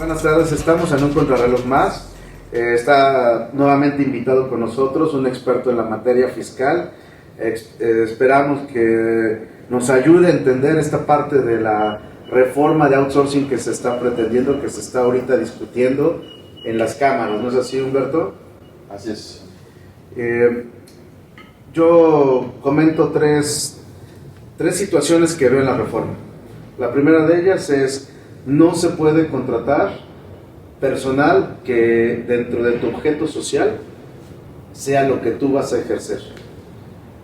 Buenas tardes, estamos en un contrarreloj más. Está nuevamente invitado con nosotros un experto en la materia fiscal. Esperamos que nos ayude a entender esta parte de la reforma de outsourcing que se está pretendiendo, que se está ahorita discutiendo en las cámaras. ¿No es así, Humberto? Así es. Yo comento tres situaciones que veo en la reforma. La primera de ellas es: no se puede contratar personal que dentro de tu objeto social sea lo que tú vas a ejercer.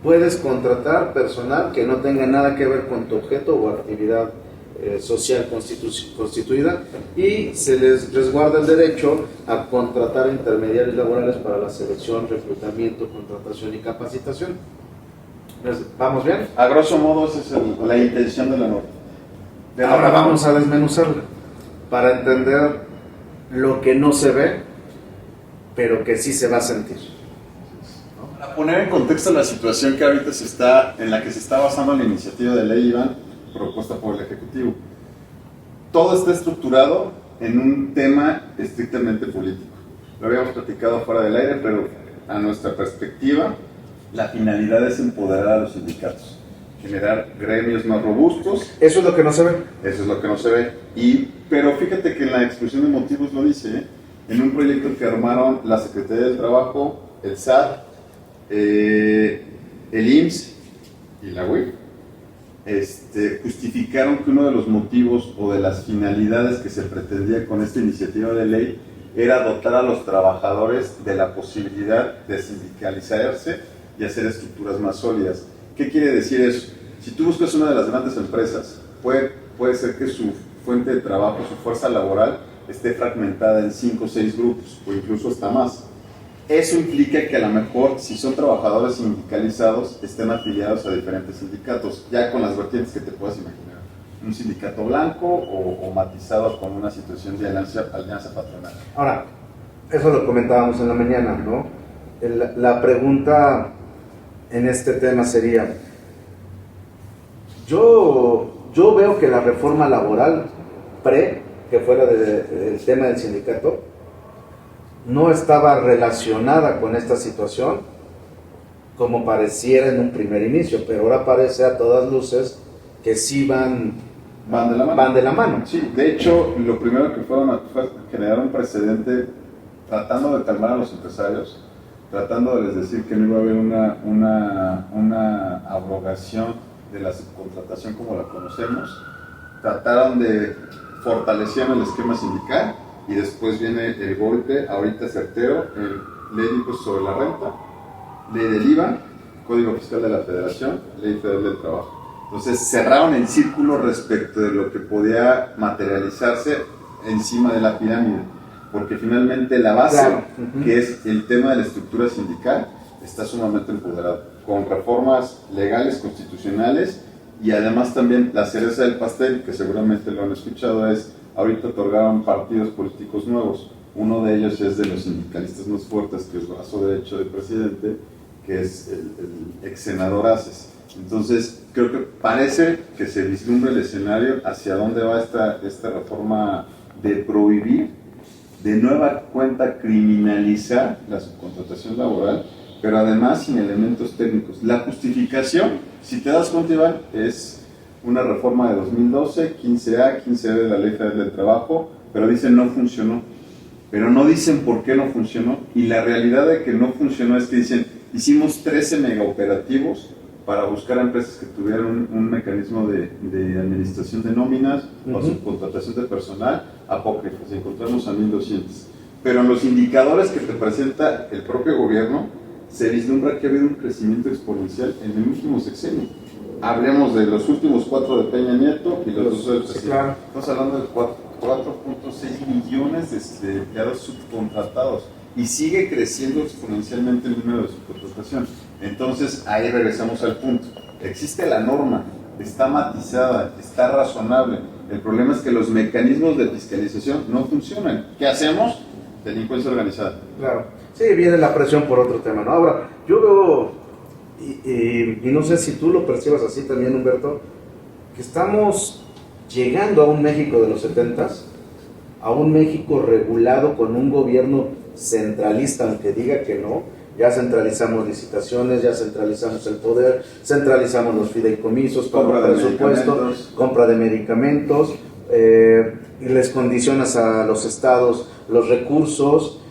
Puedes contratar personal que no tenga nada que ver con tu objeto o actividad social constituida, y se les resguarda el derecho a contratar intermediarios laborales para la selección, reclutamiento, contratación y capacitación. ¿Vamos bien? A grosso modo, esa es la intención de la norma. Ahora vamos a desmenuzarla para entender lo que no se ve, pero que sí se va a sentir. Para poner en contexto la situación que ahorita en la que se está basando la iniciativa de ley, Iván, propuesta por el Ejecutivo. Todo está estructurado en un tema estrictamente político. Lo habíamos platicado fuera del aire, pero a nuestra perspectiva, la finalidad es empoderar a los sindicatos, generar gremios más robustos. Eso es lo que no se ve. Eso es lo que no se ve. Pero fíjate que en la exposición de motivos lo dice, en un proyecto que armaron la Secretaría del Trabajo, el SAT, el IMSS y la UIF, justificaron que uno de los motivos o de las finalidades que se pretendía con esta iniciativa de ley era dotar a los trabajadores de la posibilidad de sindicalizarse y hacer estructuras más sólidas. ¿Qué quiere decir eso? Si tú buscas una de las grandes empresas, puede ser que su fuente de trabajo, su fuerza laboral, esté fragmentada en 5 o 6 grupos, o incluso hasta más. Eso implica que a lo mejor, si son trabajadores sindicalizados, estén afiliados a diferentes sindicatos, ya con las vertientes que te puedas imaginar. Un sindicato blanco o matizado con una situación de alianza patronal. Ahora, eso lo comentábamos en la mañana, ¿no? La pregunta en este tema sería: yo veo que la reforma laboral que fuera del tema del sindicato, no estaba relacionada con esta situación como pareciera en un primer inicio, pero ahora parece a todas luces que sí van de la mano. Sí, de hecho, lo primero que fue generar un precedente tratando de calmar a los empresarios, tratando de les decir que no iba a haber una abrogación de la subcontratación como la conocemos. Trataron de fortalecer el esquema sindical, y después viene el golpe, ahorita certero, ley de impuestos sobre la renta, ley del IVA, Código Fiscal de la Federación, ley federal del trabajo. Entonces cerraron el círculo respecto de lo que podía materializarse encima de la pirámide, porque finalmente la base, claro, que es el tema de la estructura sindical, está sumamente empoderada, con reformas legales, constitucionales, y además también la cereza del pastel, que seguramente lo han escuchado, es ahorita otorgaron partidos políticos nuevos. Uno de ellos es de los sindicalistas más fuertes, que es brazo derecho del presidente, que es el ex senador Aces. Entonces, creo que parece que se vislumbra el escenario hacia dónde va esta reforma de prohibir, de nueva cuenta criminalizar la subcontratación laboral, pero además sin elementos técnicos. La justificación, si te das cuenta, Iván, es una reforma de 2012, 15A de la Ley Federal del Trabajo, pero dicen no funcionó. Pero no dicen por qué no funcionó, y la realidad de que no funcionó es que dicen, hicimos 13 megaoperativos para buscar empresas que tuvieran un mecanismo de administración de nóminas o subcontratación de personal apócrifos, encontramos a 1200. Pero en los indicadores que te presenta el propio gobierno, se vislumbra que ha habido un crecimiento exponencial en el último sexenio. Hablemos de los últimos 4 de Peña Nieto y los 2 del presidente. Claro. Estamos hablando de 4.6 millones de empleados subcontratados, y sigue creciendo exponencialmente el número de subcontratación. Entonces, ahí regresamos al punto. Existe la norma, está matizada, está razonable. El problema es que los mecanismos de fiscalización no funcionan. ¿Qué hacemos? Delincuencia organizada. Claro. Sí, viene la presión por otro tema, ¿no? Ahora, yo veo, y no sé si tú lo percibas así también, Humberto, que estamos llegando a un México de los 70s, a un México regulado con un gobierno centralista, aunque diga que no. Ya centralizamos licitaciones, ya centralizamos el poder, centralizamos los fideicomisos, compra de presupuesto, compra de medicamentos, y les condicionas a los estados los recursos,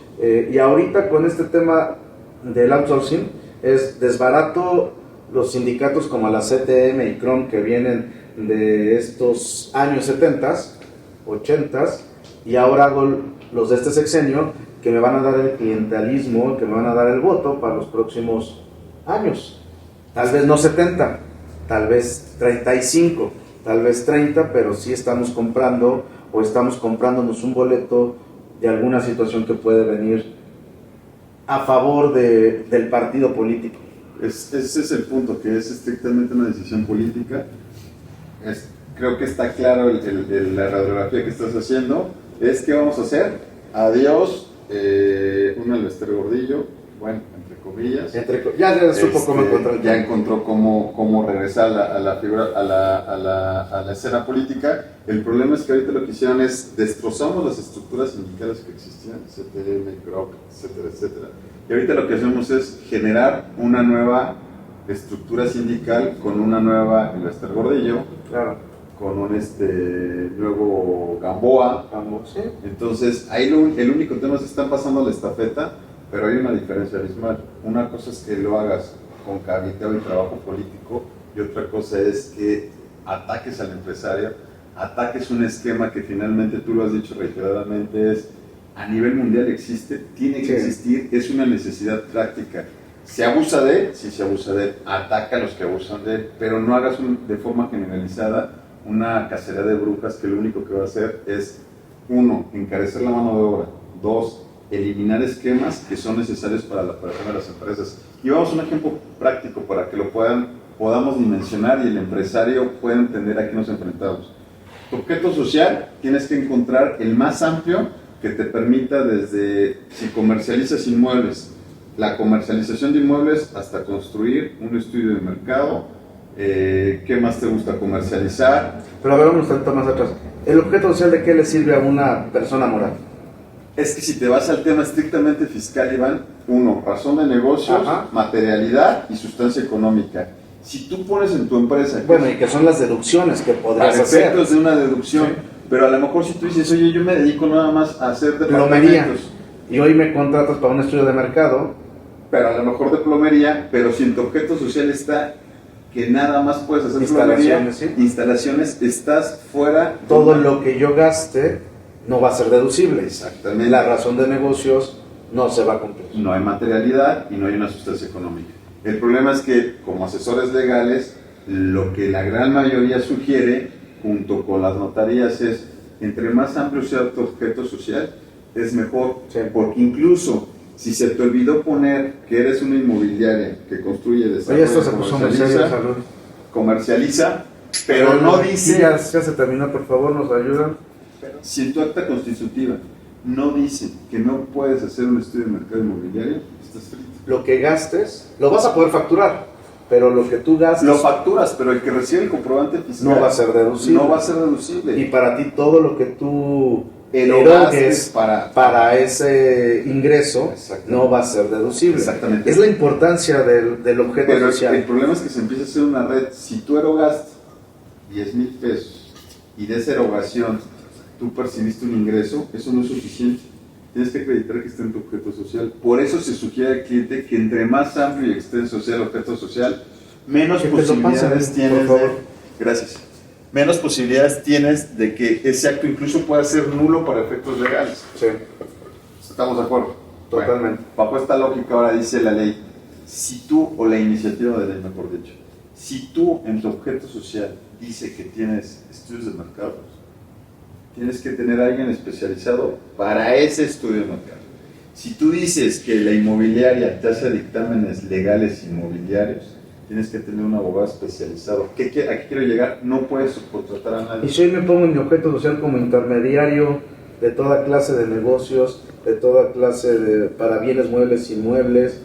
y ahorita con este tema del outsourcing es desbarato los sindicatos como la CTM y CROM que vienen de estos años 70s, 80s, y ahora hago los de este sexenio que me van a dar el clientelismo, que me van a dar el voto para los próximos años. Tal vez no 70, tal vez 35, tal vez 30, pero sí estamos comprando o estamos comprándonos un boleto de alguna situación que puede venir a favor del partido político. Ese es el punto, que es estrictamente una decisión política. Creo que está claro la radiografía que estás haciendo. ¿Qué vamos a hacer? Adiós, un Alvester Gordillo, bueno, entre comillas. Ya supo cómo encontrar. Ya encontró cómo regresar a la figura, a la escena política. El problema es que ahorita lo que hicieron es destrozamos las estructuras sindicales que existían, CTM, CROC, etcétera, etcétera. Y ahorita lo que hacemos es generar una nueva estructura sindical con una nueva Alvester Gordillo, claro, con un nuevo Gamboa. Sí. Entonces, ahí el único tema es que están pasando la estafeta, pero hay una diferencia abismal. Una cosa es que lo hagas con cabildeo y trabajo político, y otra cosa es que ataques al empresario, ataques un esquema que finalmente tú lo has dicho reiteradamente, es a nivel mundial existe, tiene que existir, es una necesidad práctica. ¿Se abusa de él? Sí, se abusa de él. Ataca a los que abusan de él, pero no hagas de forma generalizada una cacería de brujas que lo único que va a hacer es, 1, encarecer la mano de obra, 2, eliminar esquemas que son necesarios para la operación de las empresas. Y vamos a un ejemplo práctico para que lo podamos dimensionar y el empresario pueda entender a qué nos enfrentamos. Tu objeto social tienes que encontrar el más amplio que te permita desde, si comercializas inmuebles, la comercialización de inmuebles hasta construir un estudio de mercado. ¿Qué más te gusta comercializar? Pero a ver, vamos un tanto más atrás. ¿El objeto social de qué le sirve a una persona moral? Es que si te vas al tema estrictamente fiscal, Iván, 1, razón de negocios, materialidad y sustancia económica. Si tú pones en tu empresa... Bueno, y que son las deducciones que podrás hacer. Para efectos de una deducción, pero a lo mejor si tú dices, oye, yo me dedico nada más a hacer plomería, y hoy me contratas para un estudio de mercado, pero a lo mejor de plomería, pero si en tu objeto social está que nada más puedes hacer instalaciones, estás fuera. Todo lo que yo gaste no va a ser deducible. Exactamente. La razón de negocios no se va a cumplir. No hay materialidad y no hay una sustancia económica. El problema es que, como asesores legales, lo que la gran mayoría sugiere, junto con las notarías, es entre más amplio sea tu objeto social, es mejor. Porque incluso si se te olvidó poner que eres una inmobiliaria que construye, desarrolla, esto se puso muy serio, salud. Comercializa, pero no dice... Ya se terminó, por favor, nos ayudan. Si en tu acta constitutiva no dice que no puedes hacer un estudio de mercado inmobiliario, estás frito. Lo que gastes, lo vas a poder facturar, pero lo que tú gastes... Lo facturas, pero el que recibe el comprobante fiscal... No va a ser deducible. No va a ser deducible. Y para ti todo lo que tú erogues para ese ingreso no va a ser deducible. Exactamente. Es la importancia del objeto pero social. El problema es que se empieza a hacer una red. Si tú erogaste 10,000 pesos y de esa erogación tú percibiste un ingreso, eso no es suficiente. Tienes que acreditar que está en tu objeto social. Por eso se sugiere al cliente que entre más amplio y extenso sea el objeto social, menos posibilidades tienes de... Gracias. Menos posibilidades tienes de que ese acto incluso pueda ser nulo para efectos legales. Sí. ¿Estamos de acuerdo? Totalmente. Bueno, bajo esta lógica ahora dice la ley, si tú, o la iniciativa de ley mejor dicho, si tú en tu objeto social dice que tienes estudios de mercados, tienes que tener a alguien especializado para ese estudio de mercado. Si tú dices que la inmobiliaria te hace dictámenes legales inmobiliarios, tienes que tener un abogado especializado. ¿A qué quiero llegar? No puedes subcontratar a nadie. Y si hoy me pongo en mi objeto social como intermediario de toda clase de negocios, de toda clase para bienes muebles, inmuebles,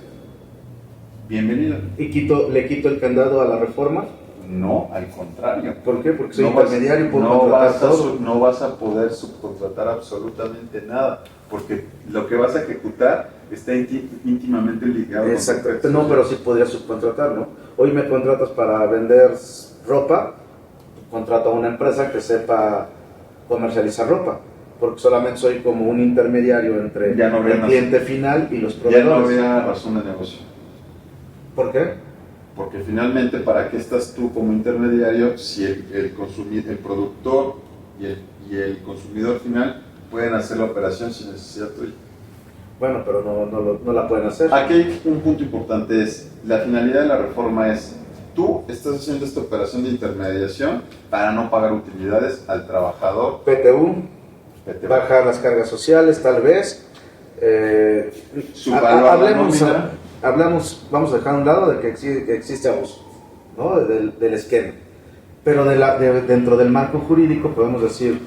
bienvenido. Y le quito el candado a la reforma. No, al contrario. ¿Por qué? Porque soy No intermediario y puedo no contratar vas a todo. no vas a poder subcontratar absolutamente nada, porque lo que vas a ejecutar está íntimamente ligado. Exacto. No, pero sí podría subcontratar, ¿no? Hoy me contratas para vender ropa, contrato a una empresa que sepa comercializar ropa, porque solamente soy como un intermediario entre Ya no habría el cliente final y los Ya no proveedores. habría razón de negocio. ¿Por qué? Porque finalmente, ¿para qué estás tú como intermediario si el productor y el consumidor final pueden hacer la operación sin necesidad tuya? Bueno, pero no la pueden hacer. Aquí hay un punto importante, es la finalidad de la reforma es, tú estás haciendo esta operación de intermediación para no pagar utilidades al trabajador. PTU, bajar las cargas sociales, tal vez. Vamos a dejar a un lado de que existe abuso, ¿no? del esquema. Pero dentro del marco jurídico podemos decir,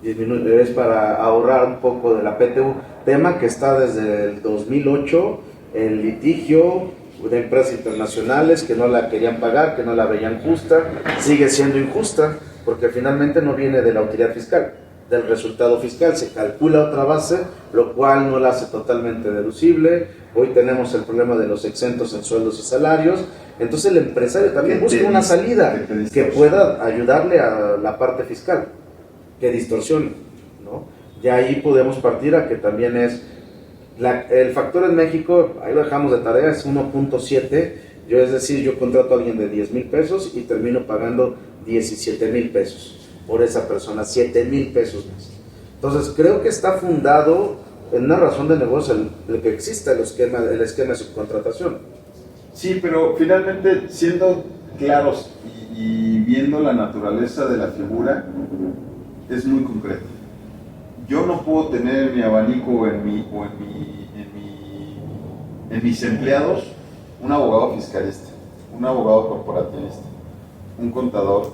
es para ahorrar un poco de la PTU, tema que está desde el 2008 en litigio de empresas internacionales que no la querían pagar, que no la veían justa, sigue siendo injusta, porque finalmente no viene de la utilidad fiscal, del resultado fiscal, se calcula otra base, lo cual no la hace totalmente deducible. Hoy tenemos el problema de los exentos en sueldos y salarios, entonces el empresario también busca una salida que pueda ayudarle a la parte fiscal, que distorsione, ¿no? Y ahí podemos partir a que también es, el factor en México, ahí lo dejamos de tarea, es 1.7, es decir, yo contrato a alguien de 10,000 pesos y termino pagando 17,000 pesos por esa persona, 7,000 pesos más. Entonces creo que está fundado en una razón de negocio el que exista el esquema de subcontratación. Sí, pero finalmente, siendo claros y viendo la naturaleza de la figura, es muy concreto. Yo no puedo tener en mi abanico en mis empleados un abogado fiscalista, un abogado corporativista, un contador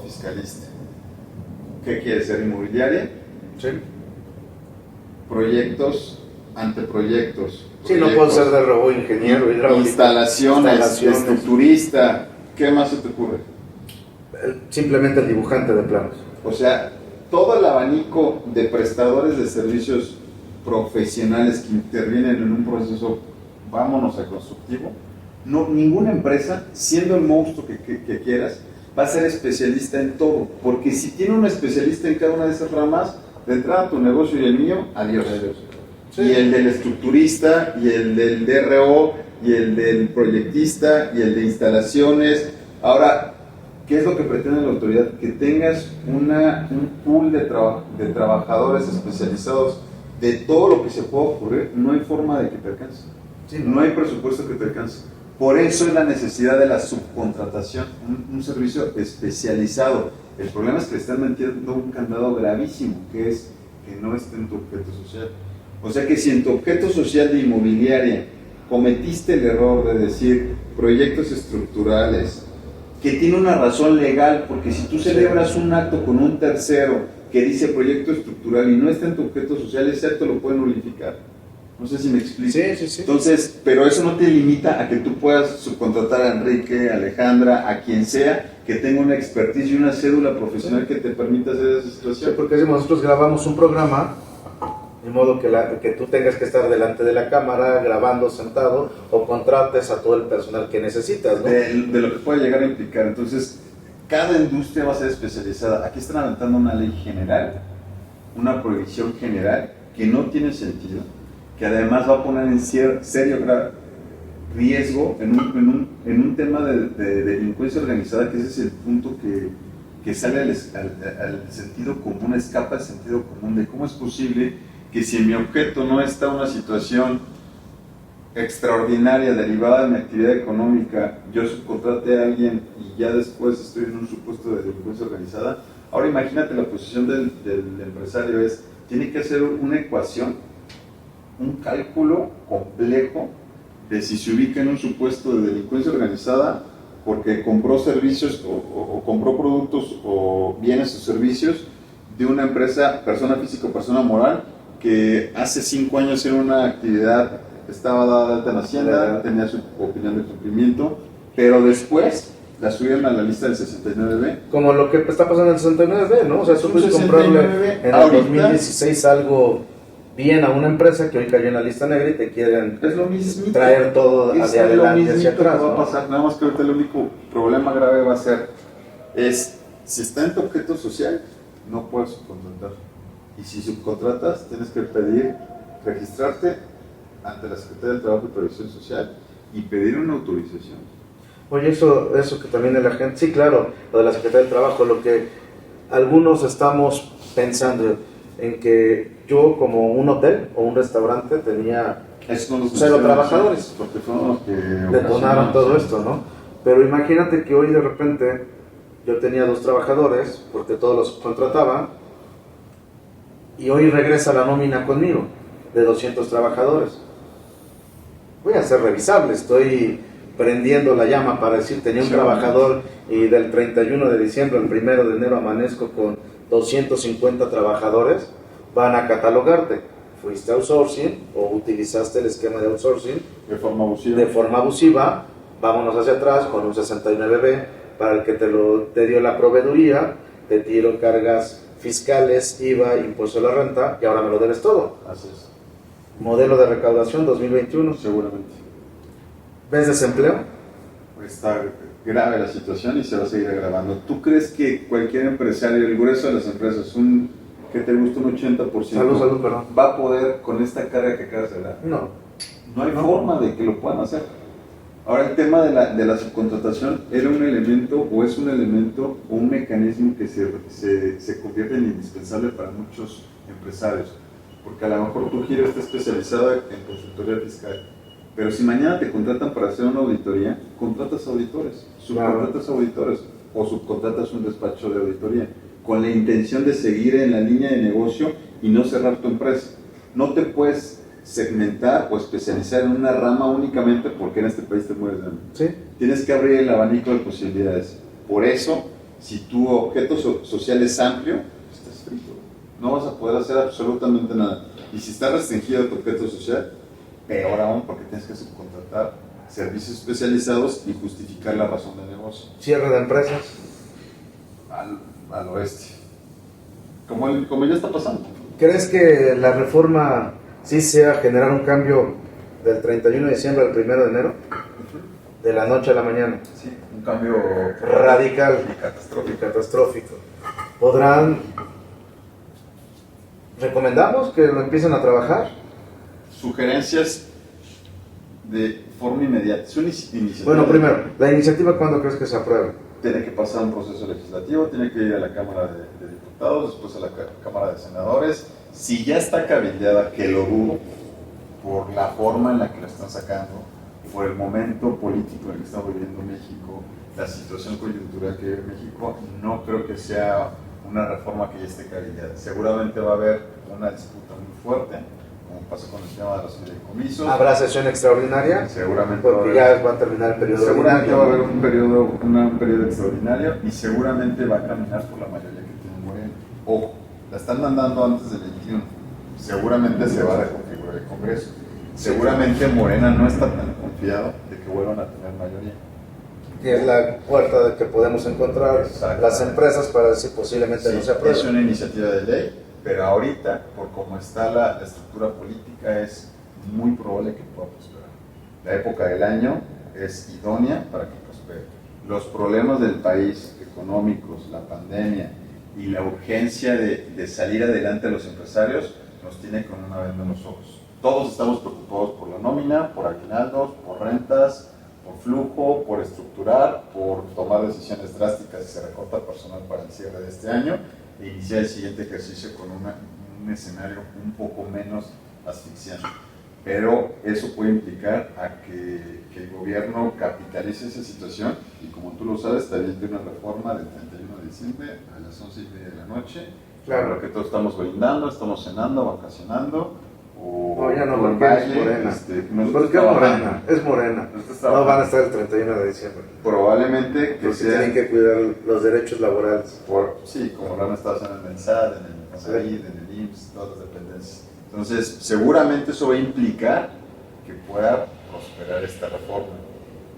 fiscalista. ¿Qué quiere ser? ¿Inmobiliaria? Sí. Proyectos, anteproyectos. Sí, no puedo ser de robo, ingeniero, hidráulico. Instalaciones, estructurista. ¿Qué más se te ocurre? Simplemente el dibujante de planos. O sea, todo el abanico de prestadores de servicios profesionales que intervienen en un proceso, vámonos a constructivo, ninguna empresa, siendo el monstruo que quieras, va a ser especialista en todo, porque si tiene un especialista en cada una de esas ramas, de entrada tu negocio y el mío, adiós. Sí. Y el del estructurista, y el del DRO, y el del proyectista, y el de instalaciones. Ahora, ¿qué es lo que pretende la autoridad? Que tengas un pool de trabajadores especializados de todo lo que se pueda ocurrir. No hay forma de que te alcance. Sí, no hay presupuesto que te alcance. Por eso es la necesidad de la subcontratación, un servicio especializado. El problema es que le están metiendo un candado gravísimo, que es que no esté en tu objeto social. O sea que si en tu objeto social de inmobiliaria cometiste el error de decir proyectos estructurales, que tiene una razón legal, porque si tú celebras un acto con un tercero que dice proyecto estructural y no está en tu objeto social, ese acto lo pueden nulificar. No sé si me explico. Sí. Entonces, pero eso no te limita a que tú puedas subcontratar a Enrique, a Alejandra, a quien sea, que tenga una expertise y una cédula profesional que te permita hacer esa situación. Sí, porque si nosotros grabamos un programa, de modo que tú tengas que estar delante de la cámara, grabando sentado, o contrates a todo el personal que necesitas, ¿no? De lo que puede llegar a implicar. Entonces, cada industria va a ser especializada. Aquí están aventando una ley general, una prohibición general, que no tiene sentido, que además va a poner en serio riesgo en un tema de delincuencia organizada, que ese es el punto que sale al sentido común, escapa al sentido común de cómo es posible que si en mi objeto no está una situación extraordinaria derivada de mi actividad económica, yo subcontrate a alguien y ya después estoy en un supuesto de delincuencia organizada. Ahora imagínate la posición del empresario tiene que hacer una ecuación, un cálculo complejo de si se ubica en un supuesto de delincuencia organizada porque compró servicios o compró productos o bienes o servicios de una empresa, persona física o persona moral, que hace 5 años era una actividad, estaba dada de alta en Hacienda, tenía su opinión de cumplimiento, pero después la subieron a la lista del 69B. Como lo que está pasando en el 69B, ¿no? O sea, tú Un puedes 69 comprarle en el ahorita 2016 algo bien a una empresa que hoy cayó en la lista negra y te quieren Es lo mismo. traer todo Es hacia lo adelante, mismito hacia atrás, que va a ¿no? pasar. Nada más que ahorita el único problema grave va a ser si está en tu objeto social, no puedes subcontratar. Y si subcontratas, tienes que pedir registrarte ante la Secretaría del Trabajo y Previsión Social y pedir una autorización. Oye, eso que también de la gente, sí, claro, lo de la Secretaría del Trabajo, lo que algunos estamos pensando en que yo como un hotel o un restaurante tenía cero trabajadores, porque fueron los que detonaron todo esto, ¿no? Pero imagínate que hoy de repente yo tenía 2 trabajadores porque todos los contrataban y hoy regresa la nómina conmigo de 200 trabajadores. Voy a ser revisable, estoy prendiendo la llama para decir tenía un trabajador y del 31 de diciembre al 1 de enero amanezco con 250 trabajadores, van a catalogarte. Fuiste outsourcing o utilizaste el esquema de outsourcing de forma abusiva, vámonos hacia atrás con un 69B para el que te dio la proveeduría, te dieron cargas fiscales, IVA, impuesto a la renta y ahora me lo debes todo. Así es. Modelo de recaudación 2021. Seguramente. ¿Ves desempleo? Está grave la situación y se va a seguir agravando. ¿Tú crees que cualquier empresario, el grueso de las empresas, que te gusta un 80%, Salud, perdón. va a poder con esta carga que acabas de dar? No. No hay forma de que lo puedan hacer. Ahora el tema de la subcontratación era un elemento o es un elemento o un mecanismo que se convierte en indispensable para muchos empresarios, porque a lo mejor tu giro está especializada en consultoría fiscal, pero si mañana te contratan para hacer una auditoría, contratas auditores, subcontratas auditores o subcontratas un despacho de auditoría con la intención de seguir en la línea de negocio y no cerrar tu empresa. No te puedes segmentar o especializar en una rama únicamente porque en este país te mueres de hambre. ¿Sí? Tienes que abrir el abanico de posibilidades. Por eso, si tu objeto social es amplio, estás frito. No vas a poder hacer absolutamente nada. Y si está restringido tu objeto social, peor aún porque tienes que subcontratar servicios especializados y justificar la razón de negocio. Cierre de empresas. Al oeste. Como ya está pasando. ¿Crees que la reforma sí sea generar un cambio del 31 de diciembre al 1 de enero? De la noche a la mañana. Sí, un cambio radical y catastrófico. ¿Recomendamos que lo empiecen a trabajar? Sugerencias de forma inmediata. Es una iniciativa. Bueno, primero, ¿la iniciativa cuándo crees que se apruebe? Tiene que pasar un proceso legislativo, tiene que ir a la Cámara de Diputados, después a la Cámara de Senadores. Si ya está cabildeada, que lo dudo, por la forma en la que lo están sacando, por el momento político en el que estamos viviendo México, la situación coyuntural que vive México, no creo que sea una reforma que ya esté cabildeada. Seguramente va a haber una disputa muy fuerte, como pasó con el tema de los fideicomisos. ¿Habrá sesión extraordinaria? Seguramente porque ya va a terminar el periodo seguramente ordinario. va a haber un periodo extraordinario y seguramente va a caminar por la mayoría que tiene Morena. Ojo, la están mandando antes del 21. Seguramente se va a reconfigurar el Congreso. Seguramente Morena no está tan confiado de que vuelvan a tener mayoría. Que es la puerta que podemos encontrar las empresas para decir posiblemente no se apruebe. Es una iniciativa de ley, pero ahorita, por cómo está la estructura política, es muy probable que pueda prosperar. La época del año es idónea para que prospere. Los problemas del país, económicos, la pandemia y la urgencia de salir adelante a los empresarios nos tiene con una venda en los ojos. Todos estamos preocupados por la nómina, por aguinaldos, por rentas, por flujo, por estructurar, por tomar decisiones drásticas si se recorta personal para el cierre de este año e iniciar el siguiente ejercicio con un escenario un poco menos asfixiante. Pero eso puede implicar a que el gobierno capitalice esa situación y, como tú lo sabes, te aviente una reforma del 31 de diciembre a las 11:30 de la noche. Claro, que todos estamos brindando, estamos cenando, vacacionando. No, ya no, porque es Morena. Porque es Morena, es Morena. No van a estar el 31 de diciembre. Probablemente que tienen que cuidar los derechos laborales. Sí, como lo han estado haciendo en el SAT, en el CONSAID, en el IMSS, todas las dependencias. Entonces, seguramente eso va a implicar que pueda prosperar esta reforma.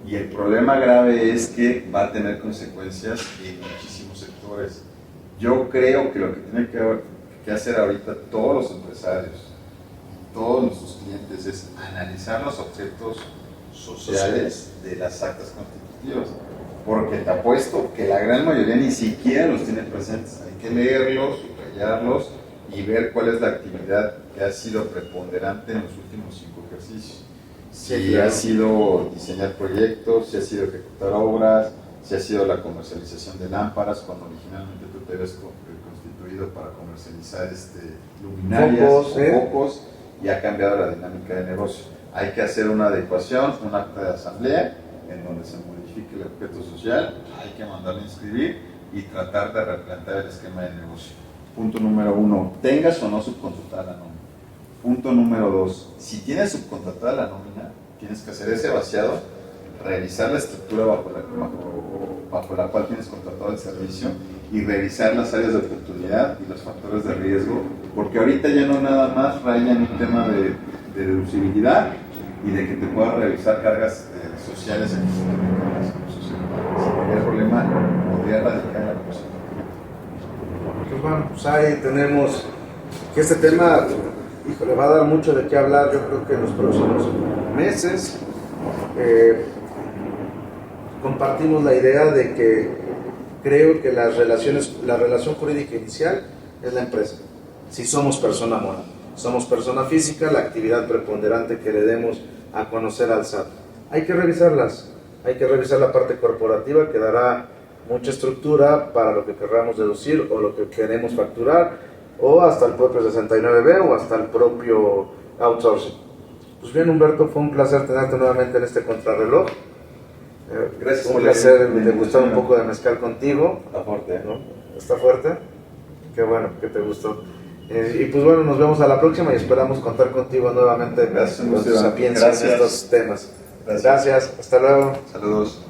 Y el problema grave es que va a tener consecuencias en muchísimos sectores. Yo creo que lo que tienen que hacer ahorita todos los empresarios, todos nuestros clientes, es analizar los objetos sociales de las actas constitutivas. Porque te apuesto que la gran mayoría ni siquiera los tiene presentes. Hay que leerlos, subrayarlos y ver cuál es la actividad que ha sido preponderante en los últimos 5 ejercicios. Si ha sido diseñar proyectos, si ha sido ejecutar obras, si ha sido la comercialización de lámparas, cuando originalmente tú te habías constituido para comercializar luminarias, focos, y ha cambiado la dinámica de negocio. Hay que hacer una adecuación, un acta de asamblea, en donde se modifique el objeto social, hay que mandarlo a inscribir y tratar de replantear el esquema de negocio. Punto número 1, tengas o no subcontratada la nómina. Punto número 2, si tienes subcontratada la nómina, tienes que hacer ese vaciado, revisar la estructura bajo la cual tienes contratado el servicio y revisar las áreas de oportunidad y los factores de riesgo, porque ahorita ya no nada más raya en un tema de deducibilidad y de que te pueda revisar cargas sociales en el problema podría radicar en la cosa. Pues bueno, pues ahí tenemos que este tema, híjole, va a dar mucho de qué hablar, yo creo que en los próximos meses. Compartimos la idea de que creo que la relación jurídica inicial es la empresa. Si somos persona moral, somos persona física, la actividad preponderante que le demos a conocer al SAT. Hay que revisarlas, hay que revisar la parte corporativa que dará mucha estructura para lo que querramos deducir o lo que queremos facturar, o hasta el propio 69B o hasta el propio outsourcing. Pues bien, Humberto, fue un placer tenerte nuevamente en este contrarreloj. Gracias. Un placer degustar un poco de mezcal contigo. Está fuerte, ¿no? ¿Está fuerte? Qué bueno, que te gustó. Y pues bueno, nos vemos a la próxima y esperamos contar contigo nuevamente con tu sapiencia en estos temas. Gracias, hasta luego. Saludos.